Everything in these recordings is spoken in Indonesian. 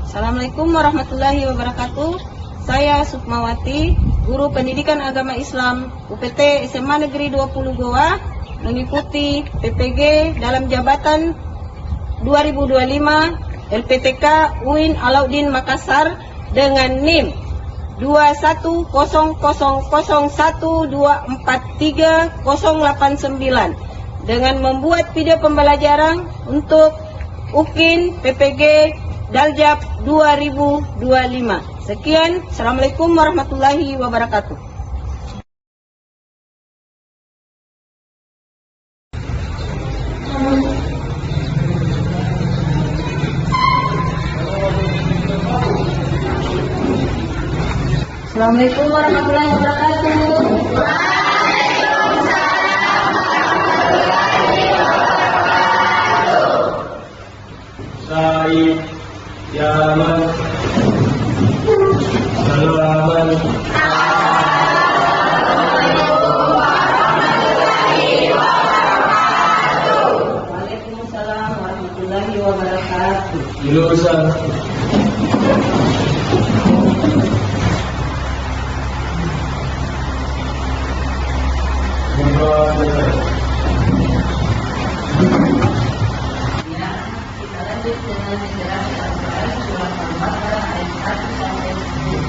Assalamualaikum warahmatullahi wabarakatuh. Saya Sukmawati, Guru Pendidikan Agama Islam UPT SMA Negeri 20 Goa, mengikuti PPG dalam jabatan 2025 LPTK UIN Alauddin Makassar dengan NIM 2100012430089 dengan membuat video pembelajaran untuk UKIN PPG Daljab 2025. Sekian, Assalamualaikum warahmatullahi wabarakatuh. Assalamualaikum warahmatullahi wabarakatuh. Said Yaman Salaman Waalaikumsalam warahmatullahi wabarakatuh. Jurusan Kita lanjut dengan penjelasan Al-Quran surat Al-Baqarah ayat 1 sampai 2 media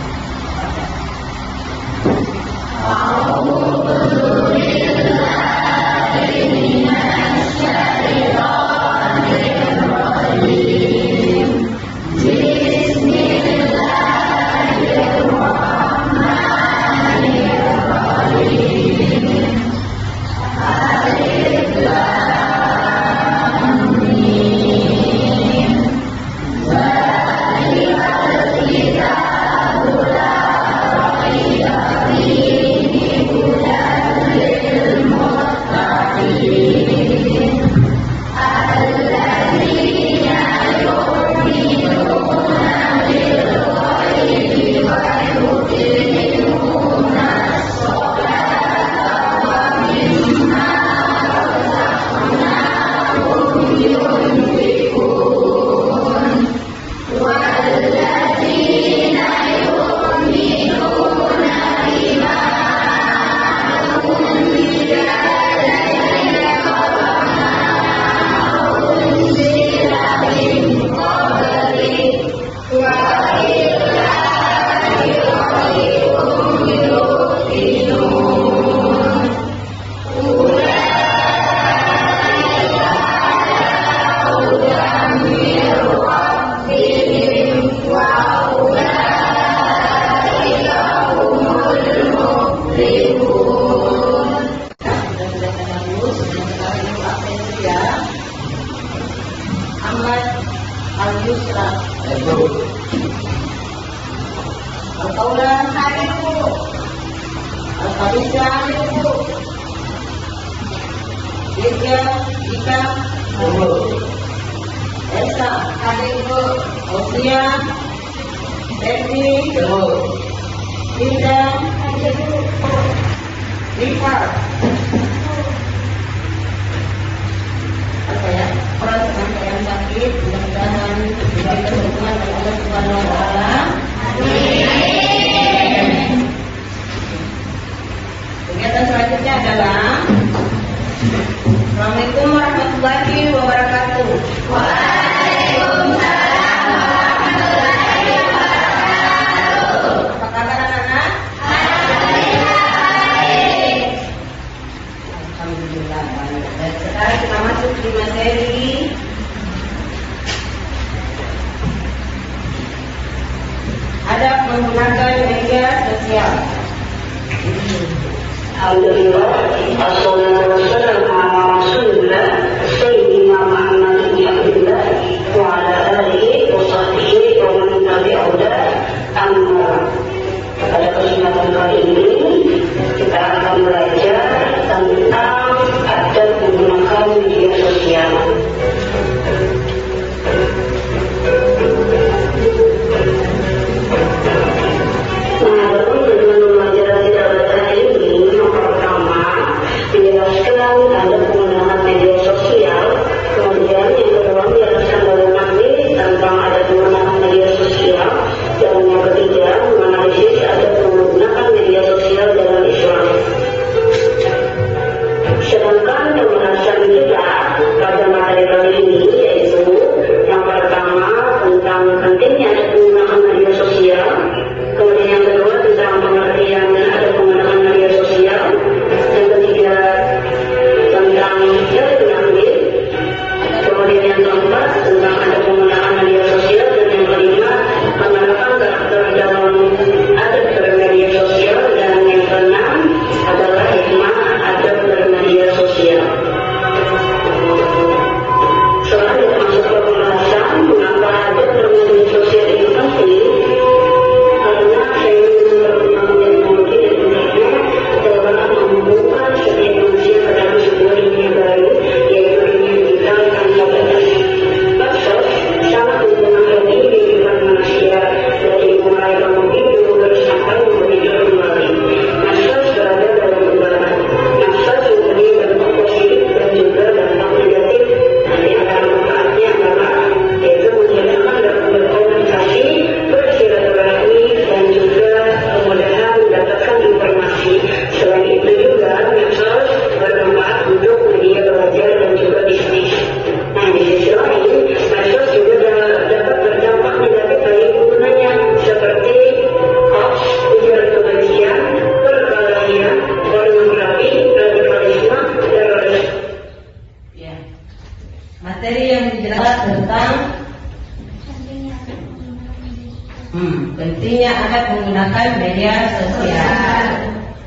Pentingnya akan menggunakan media sosial.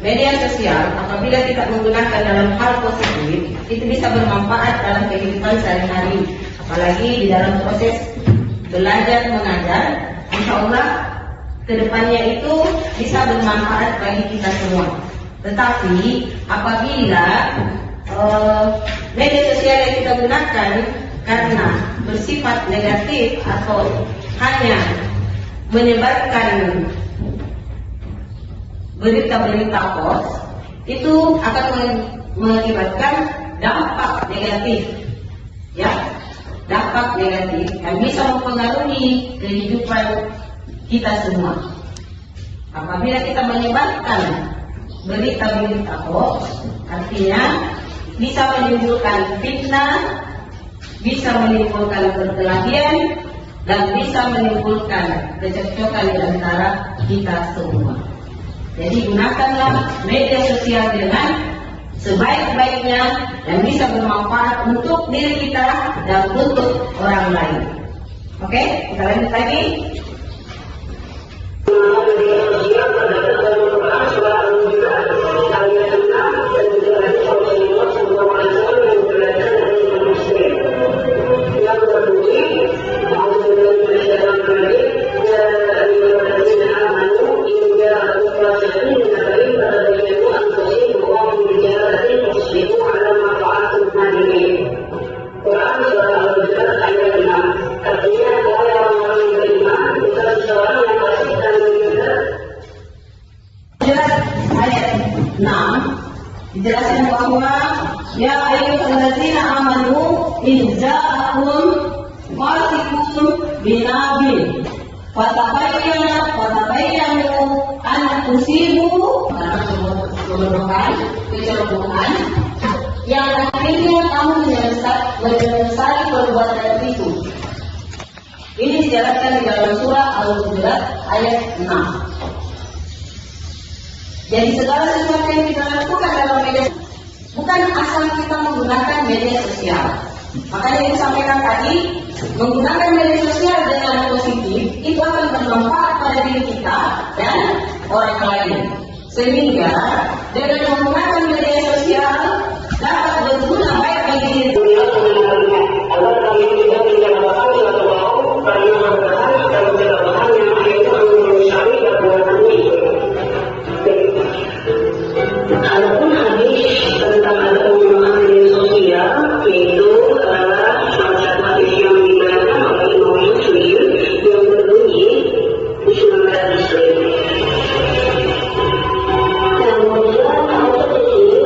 Media sosial apabila kita menggunakan dalam hal positif, itu bisa bermanfaat dalam kehidupan sehari-hari. Apalagi di dalam proses belajar mengajar, insya Allah kedepannya itu bisa bermanfaat bagi kita semua. Tetapi apabila media sosial yang kita gunakan karena bersifat negatif atau hanya menyebarkan berita-berita hoax, itu akan mengakibatkan dampak negatif, ya, dampak negatif yang bisa mempengaruhi kehidupan kita semua. Apabila kita menyebarkan berita-berita hoax, artinya bisa menimbulkan fitnah, bisa menimbulkan perkelahian, dan bisa menimbulkan kecekcokan di antara kita semua. Jadi gunakanlah media sosial dengan sebaik-baiknya yang bisa bermanfaat untuk diri kita dan untuk orang lain. Oke, kita lanjut lagi. Dijelaskan bahwa ya ayyuhallazina amanu in ja'akum fasiqun binabin fatabayyanu an tusibu kecerobohan yang akhirnya kamu menyesali perbuatan itu. Ini dijelaskan di dalam surah Al-Hujurat ayat 6. Jadi segala sesuatu yang kita lakukan dalam media sosial, bukan asal kita menggunakan media sosial. Makanya yang disampaikan tadi, menggunakan media sosial dengan positif itu akan bermanfaat pada diri kita dan orang lain. Sehingga dengan menggunakan media sosial dapat berguna baik bagi diri kita. Adapun hadis tentang ada penggunaan media sosial itu adalah salah satu hadis yang diberikan oleh Imam Muslim yang berbunyi Bismillahirrahmanirrahim. Dan kemudian hadis ini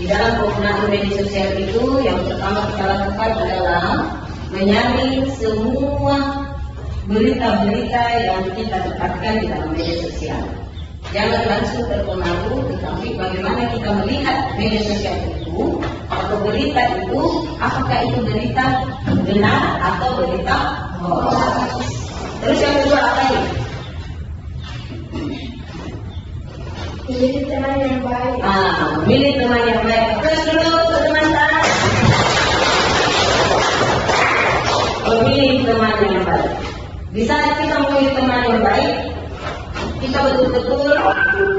Di dalam penggunaan media sosial itu yang pertama kita lakukan adalah menyaring semua berita-berita yang kita dapatkan di dalam media sosial. Jangan langsung terpengaruh, tetapi bagaimana kita melihat media sosial itu atau berita itu, apakah itu berita benar atau berita hoax. Terus yang kedua apa ini? Pilih teman yang baik. Milih teman yang baik. Terus dulu teman saya. Memilih teman yang baik. Di saat kita memilih teman yang baik, kita betul-betul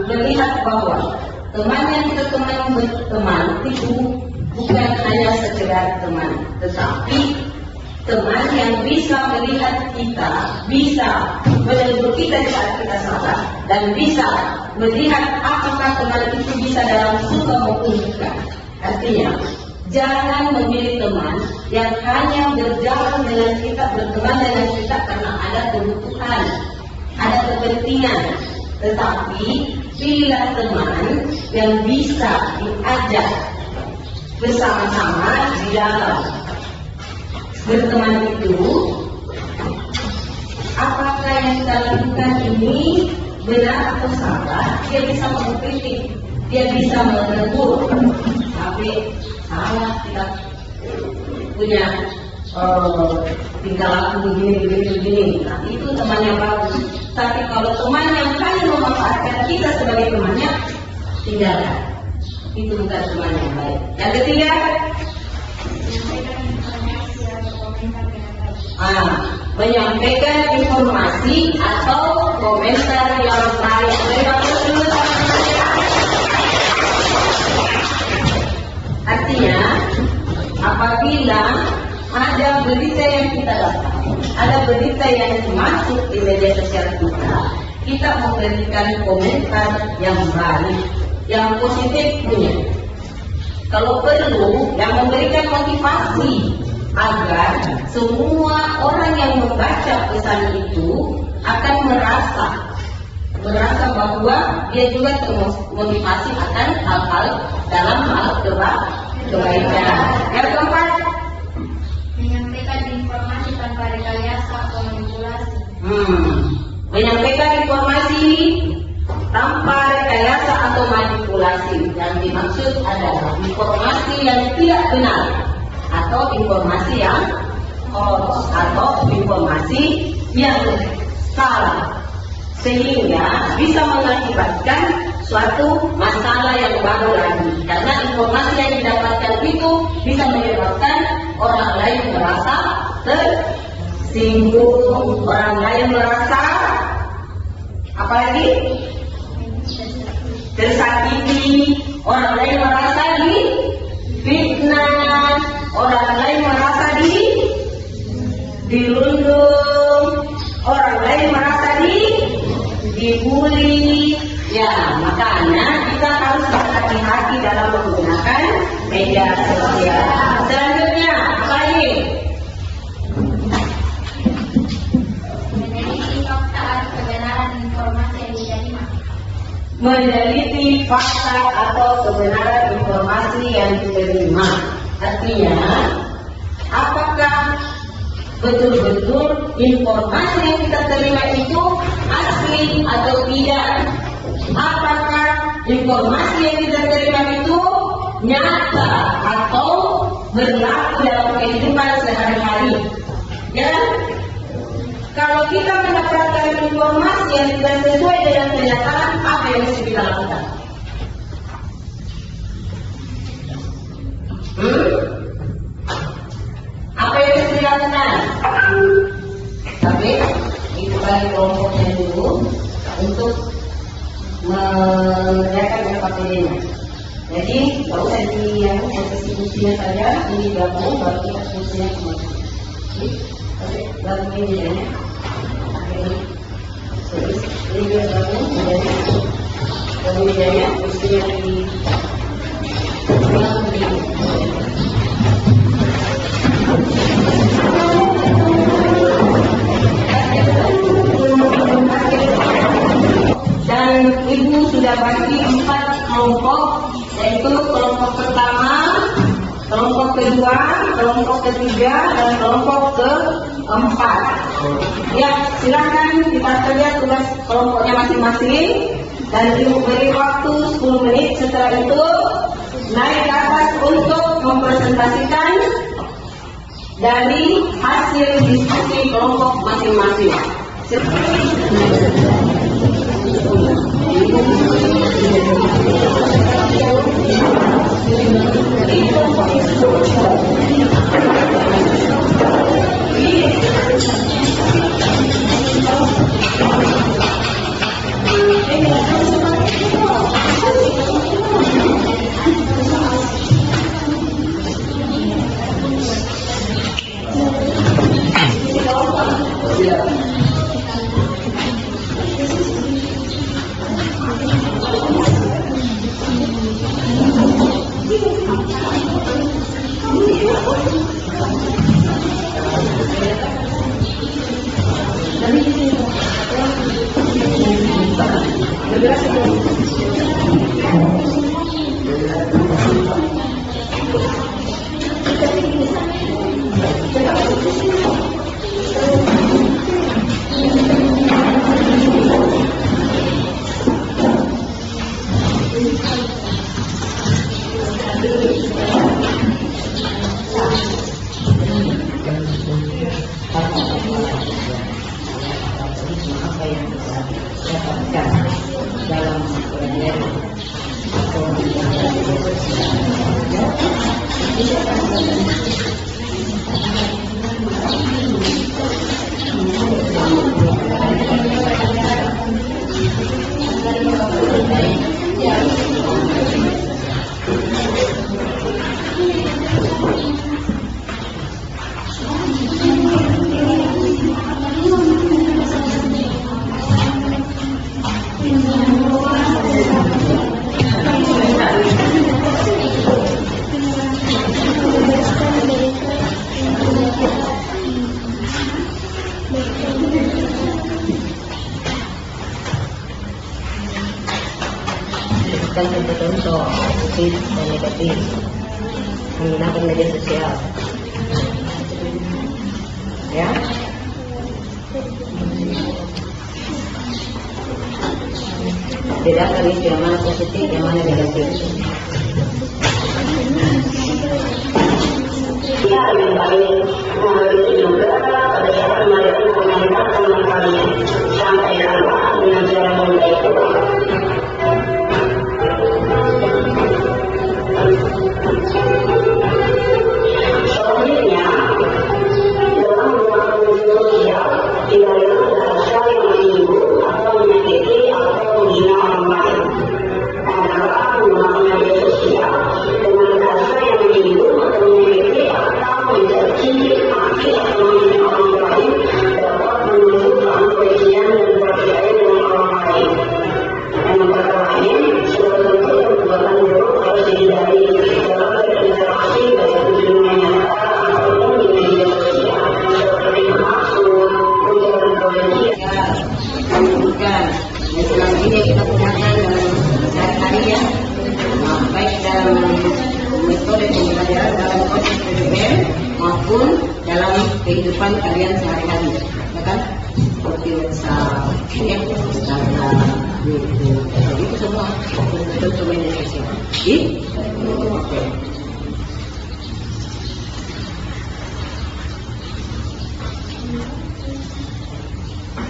melihat bahwa teman yang kita berteman itu bukan hanya sekedar teman, tetapi teman yang bisa melihat kita, bisa menegur kita di saat kita salah, dan bisa melihat apakah teman itu bisa dalam suka maupun duka. Artinya, jangan memilih teman yang hanya berjalan dengan kita, berteman dengan kita karena ada kebutuhan, ada kepentingan. Tetapi pilihlah teman yang bisa diajak bersama-sama di dalam berteman itu. Apakah yang kita lakukan ini benar atau salah? Dia bisa mengkritik, dia bisa menegur. Tapi salah, kita punya tingkah laku begini. Nah, itu teman yang bagus. Tapi kalau teman yang hanya memanfaatkan kita sebagai temannya, tinggalkan. Itu bukan teman yang baik. Yang ketiga, menyampaikan informasi atau komentar yang baik. Artinya, apabila ada berita yang kita dapat, ada berita yang masuk di media sosial kita memberikan komentar yang baik, yang positif punya. Kalau perlu, yang memberikan motivasi agar semua orang yang membaca pesan itu akan merasa bahwa dia juga termotivasi akan hal-hal dalam hal kebaikan. Yang keempat, Menyampaikan informasi tanpa rekayasa atau manipulasi. menyampaikan informasi tanpa rekayasa atau manipulasi. Yang dimaksud adalah informasi yang tidak benar atau informasi yang hoax atau informasi yang salah, sehingga bisa mengakibatkan suatu masalah yang baru lagi. Karena informasi yang didapatkan itu bisa menyebabkan orang lain merasa tersinggung, orang lain merasa apalagi tersakiti, orang lain merasa difitnah, orang lain merasa dirundung, orang lain merasa dibully. Ya, makanya kita harus berhati-hati dalam menggunakan media sosial. Selanjutnya, apa ini? Meneliti fakta atau kebenaran informasi yang diterima. Meneliti fakta atau kebenaran informasi yang diterima. Artinya, apakah betul-betul informasi yang kita terima itu asli atau tidak? Apakah informasi yang kita terima itu nyata atau berlaku dalam kehidupan sehari-hari? Ya, kalau kita mendapatkan informasi yang tidak sesuai dengan kenyataan, apa yang mesti kita lakukan? Apa yang mesti dilakukan? Tapi itu bagi kelompoknya dulu untuk mengerjakan LKPD-nya. Jadi kalau usah yang fungsinya saja, ini gabung baru kita fungsinya kemana? Gabung ini ya. Ini dia gabung menjadi kemudiannya fungsinya di dan ibu sudah bagi 4 kelompok, yaitu kelompok pertama kedua, kelompok ketiga, dan kelompok keempat. Ya, silakan kita lihat tugas kelompoknya masing-masing dan diberi waktu 10 menit. Setelah itu naik ke atas untuk mempresentasikan dari hasil diskusi kelompok masing-masing. Kan contoh-contoh positif dan negatif menggunakan media sosial, ya. Bedakan itu yang mana positif, yang mana negatif. Ya, yang baik mengalami juga pada saat melakukan komunitas sama kalian sampai Allah dengan cara mudah itu. Selanjutnya, dalam menggunakan media sosial tidak ada bahasa yang menyinggung atau menyakiti atau menghina orang lain. Adalah menggunakan media sosial dengan bahasa yang menyinggung atau menyakiti atau mencaci maki atau menghina orang lain dapat menunjukkan kebencian dan percaya dengan orang lain. Dengan kata lain, segala bentuk perbuatan buruk harus dihindari dalam berinteraksi baik di dunia nyata ataupun di media sosial seperti maksud, ujaran kebencian. Bukan, yang selama ini kita gunakan dalam sehari-hari, ya. Nah, baik dalam metode pembelajaran dalam proses PBL maupun dalam kehidupan kalian sehari-hari, ya kan? Seperti WhatsApp, Instagram, YouTube, itu semua bentuk media sosial. Oke.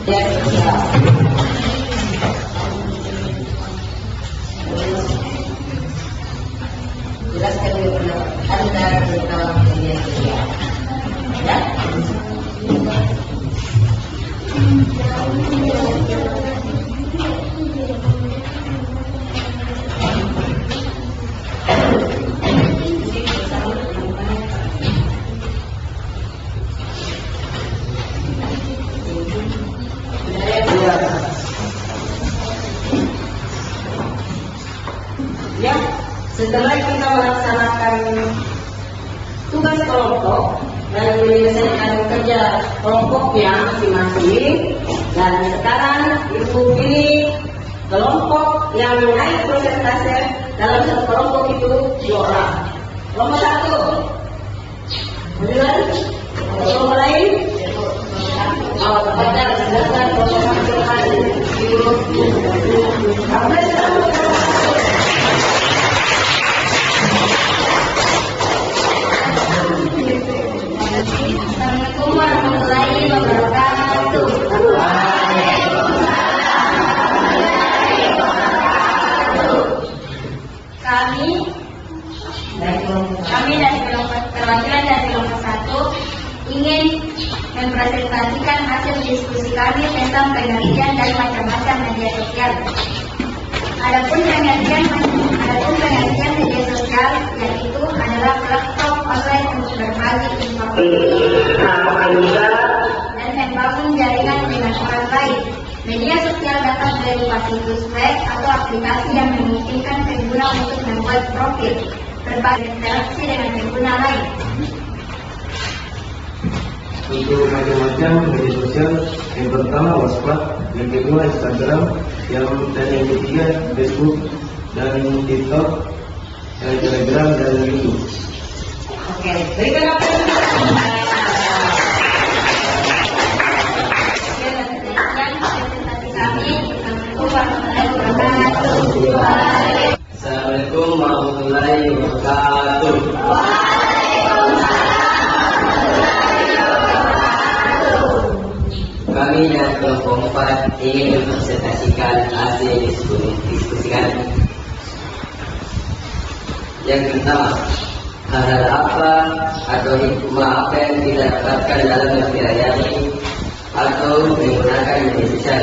Ya, jelaskan dulu pendapat Anda tentang media sosial, ya. Ya, setelah kita melaksanakan tugas kelompok dan menyelesaikan kerja kelompoknya masing-masing, dan sekarang Ibu pilih kelompok yang naik persentase dalam satu kelompok itu 2 orang. Nomor 1, Baca silakan Bapak Firman Assalamualaikum warahmatullahi wabarakatuh. Kami dari perwakilan dari kelompok 1 ingin mempresentasikan hasil diskusi kami tentang pengertian dari macam-macam media sosial. Adapun pengertian media sosial yaitu adalah platform online untuk berbagi informasi dan membangun jaringan dengan orang lain. Media sosial dapat berupa situs web atau aplikasi yang memungkinkan pengguna untuk membuat profil, berbagi interaksi dengan pengguna lain. Untuk macam-macam media sosial, yang pertama WhatsApp, yang kedua Instagram, dan yang ketiga Facebook dan TikTok, Telegram dan YouTube. Oke, berikan apa? Assalamualaikum warahmatullahi wabarakatuh. Kami dari kelompok 4 ingin mempresentasikan hasil diskusi kami. Yang pertama, hal-hal apa atau hikmah apa yang kita dapatkan dalam berkira-kira atau menggunakan media sosial?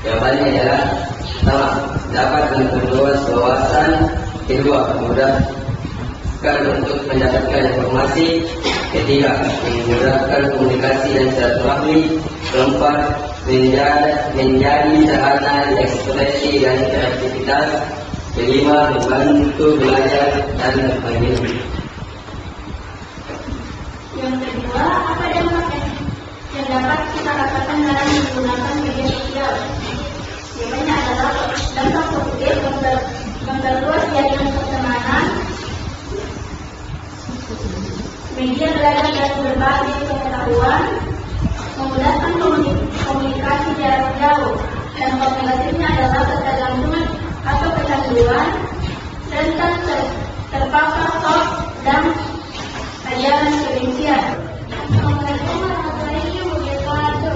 Jawabannya adalah pertama, dapat memperluas wawasan. Kedua, memudahkan untuk mendapatkan informasi. Ketiga, memudahkan komunikasi dan silaturahmi. Keempat, menjadi sarana ekspresi dan kreativitas. Kelima, membantu belajar dan berbagi. Yang kedua, apa dampak yang dapat kita rasakan dalam menggunakan media sosial? Jawabannya adalah dampak positif memperluas jaringan pertemanan, media belajar dan berbagi pengetahuan, memudahkan komunikasi jarak jauh. Dampak negatifnya adalah ketergantungan atau kecanduan, rentan terpapar hoax dan ajaran kebencian. Assalamualaikum warahmatullahi wabarakatuh.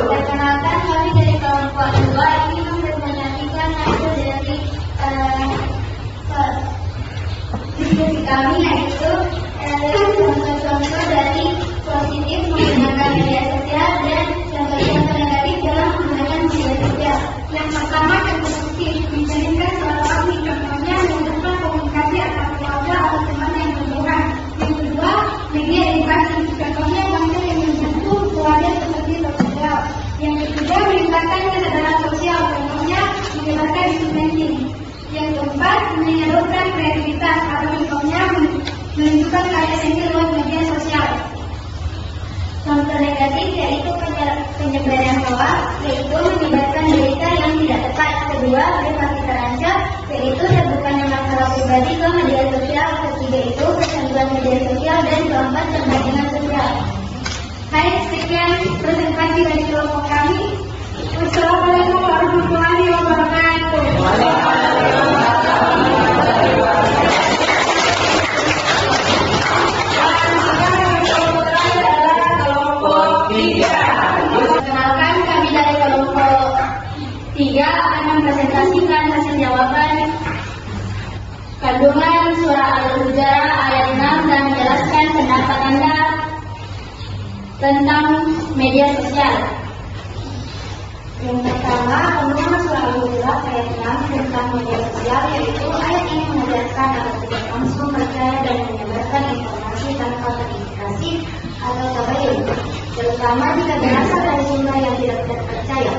Perkenalkan, kami dari kelompok 2 ingin mempresentasikan hasil dari diskusi kami, yaitu contoh-contoh dari positif menggunakan media sosial dan contoh-contoh negatif dalam menggunakan media sosial. Yang pertama, contoh positif menjadikan silaturahmi, contohnya memudahkan komunikasi antar keluarga atau teman yang berjauhan. Yang kedua, media edukasi, contohnya konten yang membantu keluarga seperti sosial. Yang ketiga, meningkatkan kesadaran sosial, contohnya menyebarkan isu penting. Yang keempat, menyalurkan kreativitas atau contohnya menunjukkan karya seni lewat media sosial. Contoh negatif yaitu penyebaran hoax, yaitu menyebarkan berita yang tidak tepat. Kedua, privasi terancam, yaitu terbukannya masalah pribadi ke media sosial. Ketiga itu kecanduan media sosial, dan keempat perbandingan sosial. Hai, sekian presentasi dari kelompok kami. Wassalamualaikum warahmatullahi wabarakatuh. Perkenalkan, kami dari kelompok 3 akan mempresentasikan hasil jawaban kandungan surah Al-Hujurat ayat 6 dan menjelaskan pendapat Anda tentang media sosial. Yang pertama, kandungan surah Al-Hujurat ayat 6 tentang media sosial, yaitu ayat ini mengajarkan agar tidak langsung percaya dan menyebarkan informasi tanpa verifikasi atau tabayun, terutama jika berasal dari sumber yang tidak terpercaya.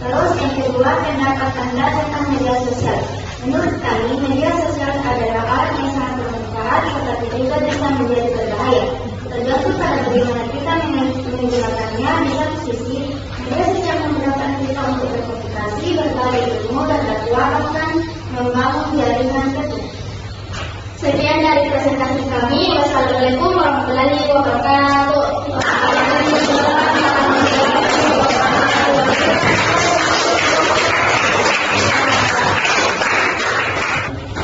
Terus yang kedua, pendapat Anda tentang media sosial. Menurut kami, media sosial adalah alat yang sangat bermanfaat, tetapi juga bisa menjadi berbahaya. Tergantung pada bagaimana kita menggunakannya. Di satu sisi, media sosial memudahkan kita untuk berkomunikasi, berbagi ilmu dan dakwah, bahkan membangun jaringan tersebut. Sekian dari presentasi kami. Wassalamualaikum warahmatullahi wabarakatuh.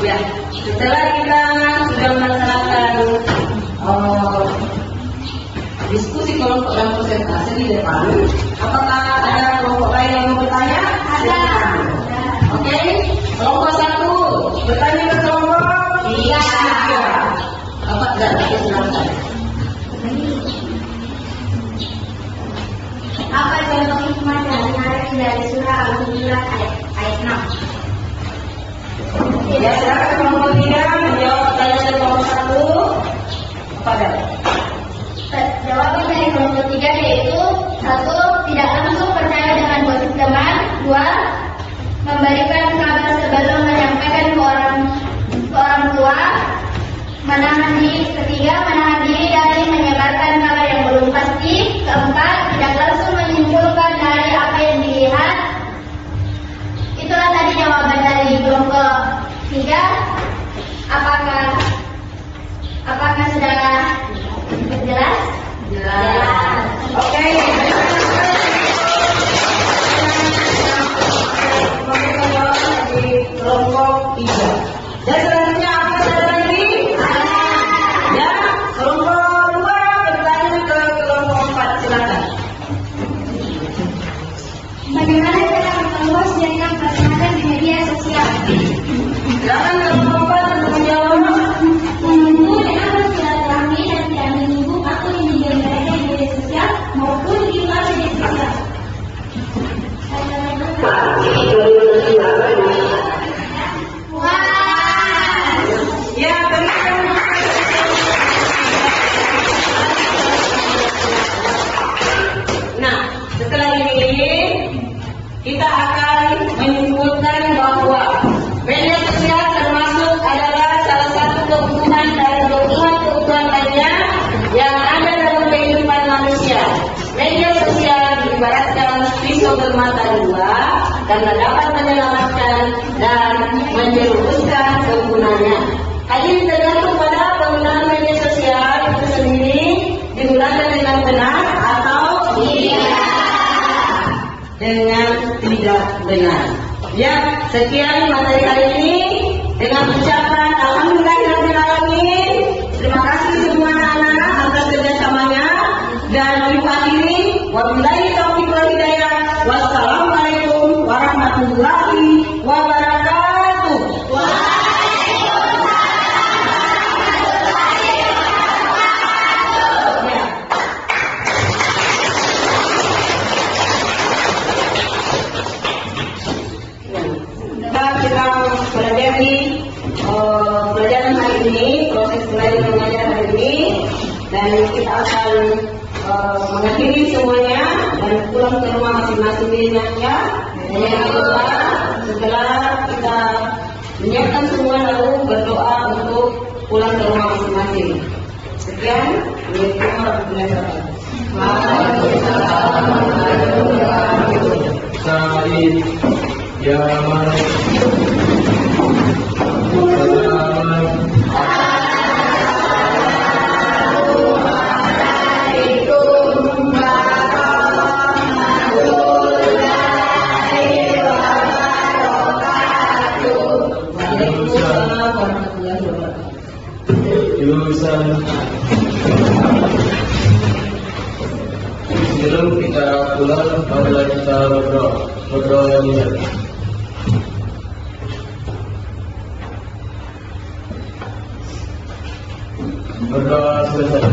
Ya, setelah kita sudah melaksanakan diskusi kelompok dan presentasi di depan, apakah ada kelompok lain yang mau bertanya? Ada. Oke, kelompok 1 bertanya ke kelompok 3. Apa tidak? Silakan. Apa contoh hikmah dari surah Al-Hujurat ayat 6? Ya, silakan kelompok 3 menjawab pertanyaan dari kelompok 1. Apa ada? Jawaban dari kelompok 3 yaitu 1. Tidak langsung percaya dengan gosip teman. 2. Memberikan kabar sebelum menyampaikan ke orang tua. Menahan diri. 3. Menahan diri dari menyebarkan kabar yang belum pasti. 4. Tidak langsung menyimpulkan dari apa yang dilihat. Itulah tadi jawaban dari kelompok 3. Apakah sudah jelas? Jelas. Oke. Di kelompok 3. Dan selanjutnya apa ada lagi? Ya, kelompok 2 bertanya ke kelompok 4. Silakan. Bagaimana cara memperluas jaringan pertemanan di media sosial? Silakan kelompok 4 untuk menjawab. Tentu dengan bersilaturahmi dan tidak menyinggung akun individu mereka di media sosial maupun di luar media sosial. Ya, berikan. Nah, setelah ini kita akan menyimpulkan bahwa media sosial termasuk adalah salah satu kebutuhan dari kebutuhan lainnya yang ada dalam kehidupan manusia. Media sosial diibaratkan pisau bermata dua karena dapat menyelamatkan dan menjerumuskan penggunanya. Hal ini tergantung pada penggunaan media sosial itu sendiri digunakan dengan benar atau dengan tidak benar. Ya, sekian materi kali ini dengan ucapan alhamdulillahirobbilalamin. Terima kasih semua anak-anak atas kerjasamanya dan akhiri wabillahi taufiq wal hidayah. Wassalamualaikum warahmatullahi wabarakatuh. Kita pelajari pelajaran hari ini, proses belajar mengajar hari ini, dan kita akan mengakhiri semuanya dan pulang ke rumah masing-masing ya. Dan yang kedua, setelah kita menyiapkan semua lalu berdoa untuk pulang ke rumah masing-masing. Sekian, Assalamualaikum warahmatullahi wabarakatuh. Sa'id Yaman jurusan sebelum kita pulang marilah kita berdoa yang mulia. Berdoa selesai.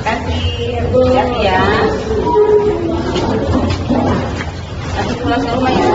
Kasih ya. Kasih pulang ke rumah ya.